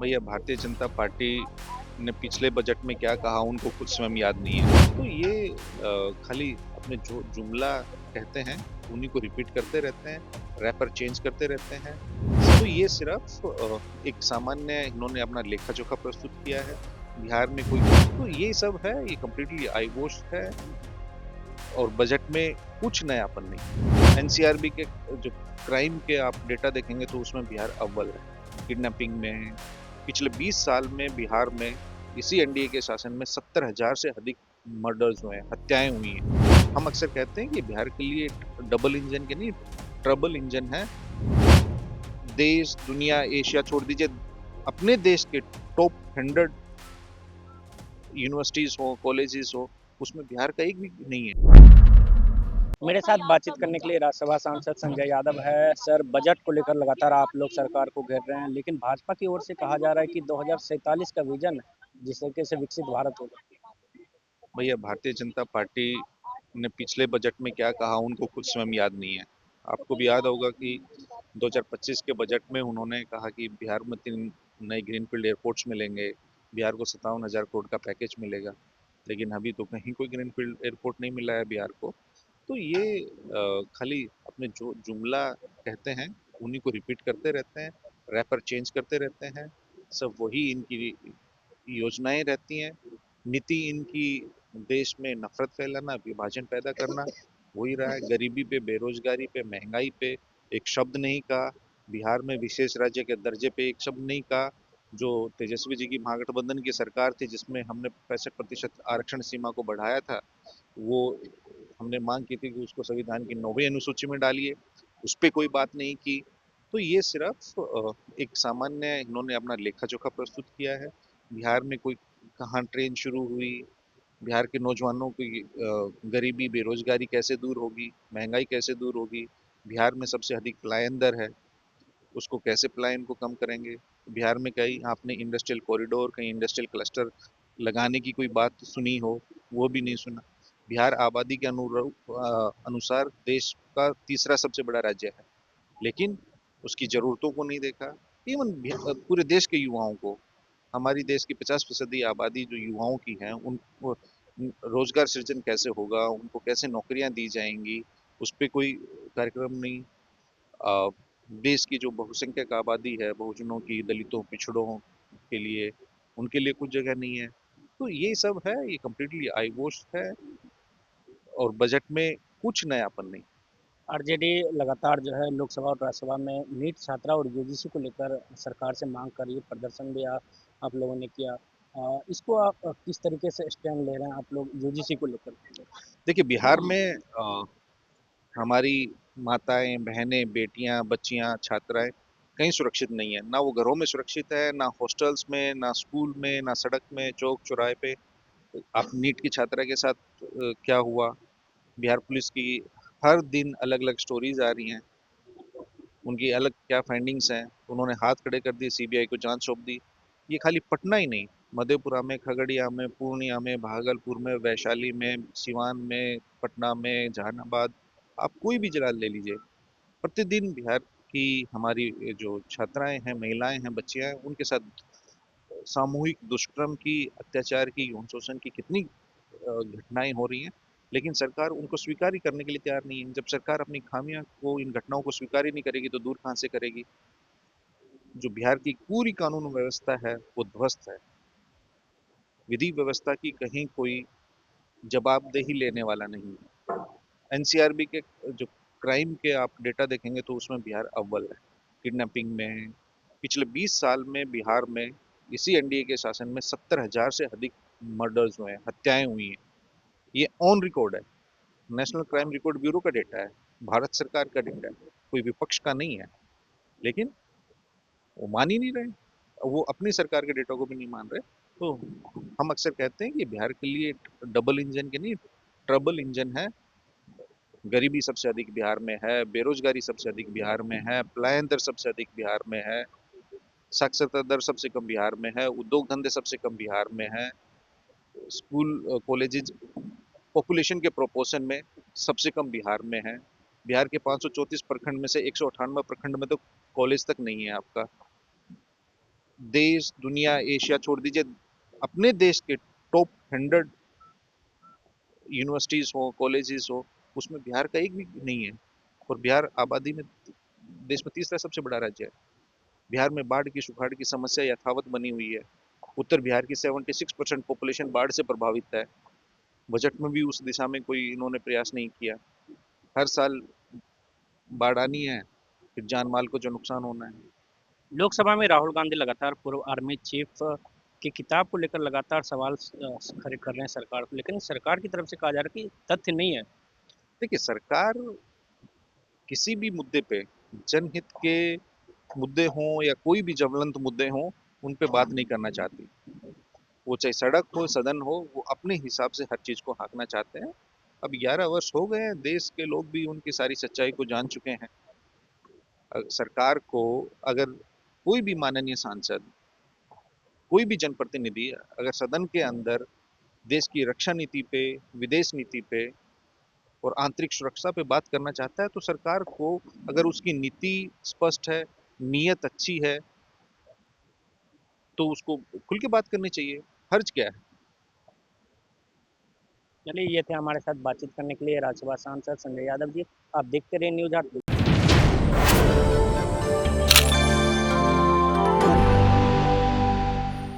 भैया भारतीय जनता पार्टी ने पिछले बजट में क्या कहा उनको खुद स्वयं याद नहीं है। तो ये खाली अपने जो जुमला कहते हैं उन्हीं को रिपीट करते रहते हैं, रैपर चेंज करते रहते हैं। तो ये सिर्फ एक सामान्य इन्होंने अपना लेखा जोखा प्रस्तुत किया है। बिहार में कोई तो ये सब है, ये कंप्लीटली आईवॉश है और बजट में कुछ नयापन नहीं। एनसीआरबी के जो क्राइम के आप डेटा देखेंगे तो उसमें बिहार अव्वल है। किडनैपिंग में पिछले 20 साल में बिहार में इसी एनडीए के शासन में 70,000 से अधिक मर्डर्स हुए हैं, हत्याएं हुई हैं। हम अक्सर कहते हैं कि बिहार के लिए डबल इंजन के नहीं, ट्रबल इंजन है। देश, दुनिया, एशिया छोड़ दीजिए, अपने देश के टॉप 100 यूनिवर्सिटीज हो, कॉलेजेस हो, उसमें बिहार का एक भी नहीं है। मेरे साथ बातचीत करने के लिए राज्यसभा सांसद संजय यादव है। सर, बजट को लेकर लगातार आप लोग सरकार को घेर रहे हैं, लेकिन भाजपा की ओर से कहा जा रहा है कि 2047 का विजन जिस तरीके से विकसित भारत होगा। भैया भारतीय जनता पार्टी ने पिछले बजट में क्या कहा उनको खुद स्वयं याद नहीं है। आपको भी याद होगा कि 2025 के बजट में उन्होंने कहा कि बिहार में 3 नए ग्रीनफील्ड एयरपोर्ट्स मिलेंगे, बिहार को 57,000 करोड़ का पैकेज मिलेगा, लेकिन अभी तो कहीं कोई ग्रीनफील्ड एयरपोर्ट नहीं मिला है बिहार को। तो ये खाली अपने जो जुमला कहते हैं उन्हीं को रिपीट करते रहते हैं, रैपर चेंज करते रहते हैं। सब वही इनकी योजनाएं रहती हैं। नीति इनकी देश में नफरत फैलाना, विभाजन पैदा करना, हो ही रहा है। गरीबी पे, बेरोजगारी पे, महंगाई पे एक शब्द नहीं कहा। बिहार में विशेष राज्य के दर्जे पे एक शब्द नहीं कहा। जो तेजस्वी जी की महागठबंधन की सरकार थी जिसमें हमने 65% आरक्षण सीमा को बढ़ाया था, वो हमने मांग की थी कि उसको संविधान की 9वीं अनुसूची में डालिए, उस पर कोई बात नहीं की। तो ये सिर्फ एक सामान्य इन्होंने अपना लेखा जोखा प्रस्तुत किया है। बिहार में कोई कहाँ ट्रेन शुरू हुई, बिहार के नौजवानों की गरीबी बेरोजगारी कैसे दूर होगी, महंगाई कैसे दूर होगी, बिहार में सबसे अधिक पलायन दर है, उसको कैसे पलायन को कम करेंगे। बिहार में कहीं आपने इंडस्ट्रियल कॉरिडोर, कहीं इंडस्ट्रियल क्लस्टर लगाने की कोई बात सुनी हो, वो भी नहीं सुना। बिहार आबादी के अनुसार देश का तीसरा सबसे बड़ा राज्य है, लेकिन उसकी ज़रूरतों को नहीं देखा। इवन पूरे देश के युवाओं को, हमारी देश की 50% आबादी जो युवाओं की है, उनको रोजगार सृजन कैसे होगा, उनको कैसे नौकरियां दी जाएंगी, उस पर कोई कार्यक्रम नहीं। अ, देश की जो बहुसंख्यक आबादी है, बहुजनों की, दलितों, पिछड़ों के लिए, उनके लिए कुछ जगह नहीं है। तो ये सब है, ये कम्प्लीटली आईवॉश है और बजट में कुछ नयापन नहीं। आरजेडी लगातार जो है लोकसभा और राज्यसभा में नीट छात्रा और यूजीसी को लेकर सरकार से मांग कर रही है। प्रदर्शन भी आप लोगों ने किया। इसको आप किस तरीके से स्टैंड ले रहे हैं आप लोग यूजीसी को लेकर? देखिए बिहार में हमारी माताएं, बहनें, बेटियां, बच्चियां, छात्राएं कहीं सुरक्षित नहीं है। ना वो घरों में सुरक्षित है, ना हॉस्टल्स में, ना स्कूल में, ना सड़क में, चौक चौराहे पे। आप नीट की छात्रा के साथ क्या हुआ, बिहार पुलिस की हर दिन अलग अलग स्टोरीज आ रही हैं, उनकी अलग क्या फाइंडिंग्स हैं। उन्होंने हाथ खड़े कर दिए, सीबीआई को जांच सौंप दी। ये खाली पटना ही नहीं, मधेपुरा में, खगड़िया में, पूर्णिया में, भागलपुर में, वैशाली में, सिवान में, पटना में, जहानाबाद, आप कोई भी जिला ले लीजिए, प्रतिदिन बिहार की हमारी जो छात्राएं हैं, महिलाएं हैं, बच्चियां हैं, उनके साथ सामूहिक दुष्कर्म की, अत्याचार की, यौन शोषण की कितनी घटनाएं हो रही हैं। लेकिन सरकार उनको स्वीकार ही करने के लिए तैयार नहीं है। जब सरकार अपनी खामियां को, इन घटनाओं को स्वीकार ही नहीं करेगी तो दूर कहाँ से करेगी। जो बिहार की पूरी कानून व्यवस्था है वो ध्वस्त है। विधि व्यवस्था की कहीं कोई जवाबदेही लेने वाला नहीं है। एनसीआरबी के जो क्राइम के आप डेटा देखेंगे तो उसमें बिहार अव्वल है। किडनैपिंग में पिछले 20 साल में बिहार में इसी एनडीए के शासन में 70,000 से अधिक मर्डर्स हुए हैं, हत्याएं हुई हैं। ये ऑन रिकॉर्ड है, नेशनल क्राइम रिकॉर्ड ब्यूरो का डेटा है, भारत सरकार का डेटा है, कोई विपक्ष का नहीं है। लेकिन वो मान ही नहीं रहे, वो अपनी सरकार के डेटा को भी नहीं मान रहे। तो हम अक्सर कहते हैं कि बिहार के लिए डबल इंजन के नहीं, ट्रबल इंजन है। गरीबी सबसे अधिक बिहार में है, बेरोजगारी सबसे अधिक बिहार में है, पलायन दर सबसे अधिक बिहार में है, साक्षरता दर सबसे कम बिहार में है, उद्योग धंधे सबसे कम बिहार में है, स्कूल कॉलेजेस पॉपुलेशन के प्रोपोर्शन में सबसे कम बिहार में है। बिहार के 534 प्रखंड में से 198 प्रखंड में तो कॉलेज तक नहीं है आपका। देश दुनिया एशिया छोड़ दीजिए, अपने देश के टॉप 100 यूनिवर्सिटीज हो कॉलेजेस हो, उसमें बिहार का एक भी नहीं है। और बिहार आबादी में देश में तीसरा सबसे बड़ा राज्य है। बिहार में बाढ़ की सुखाड़ की समस्या यथावत बनी हुई है। उत्तर बिहार की 76% पॉपुलेशन बाढ़ से प्रभावित है। बजट में भी उस दिशा में कोई इन्होंने प्रयास नहीं किया। हर साल बाढ़ आनी है, फिर जान माल को जो नुकसान होना है। लोकसभा में राहुल गांधी लगातार पूर्व आर्मी चीफ की किताब को लेकर लगातार सवाल खड़े कर रहे हैं सरकार को, लेकिन सरकार की तरफ से कहा जा रहा है कि तथ्य नहीं है। देखिए, सरकार किसी भी मुद्दे पे, जनहित के मुद्दे हों या कोई भी ज्वलंत मुद्दे हों, उन पे बात नहीं करना चाहती। वो चाहे सड़क हो सदन हो, वो अपने हिसाब से हर चीज को हाँकना चाहते हैं। अब 11 वर्ष हो गए हैं, देश के लोग भी उनकी सारी सच्चाई को जान चुके हैं। सरकार को अगर कोई भी माननीय सांसद, कोई भी जनप्रतिनिधि अगर सदन के अंदर देश की रक्षा नीति पे, विदेश नीति पे और आंतरिक सुरक्षा पे बात करना चाहता है, तो सरकार को अगर उसकी नीति स्पष्ट है, नीयत अच्छी है, तो उसको खुल के बात करनी चाहिए। हर्ज क्या है? चलिए, ये थे हमारे साथ बातचीत करने के लिए राज्यसभा सांसद संजय यादव जी। आप देखते रहिए न्यूज 8।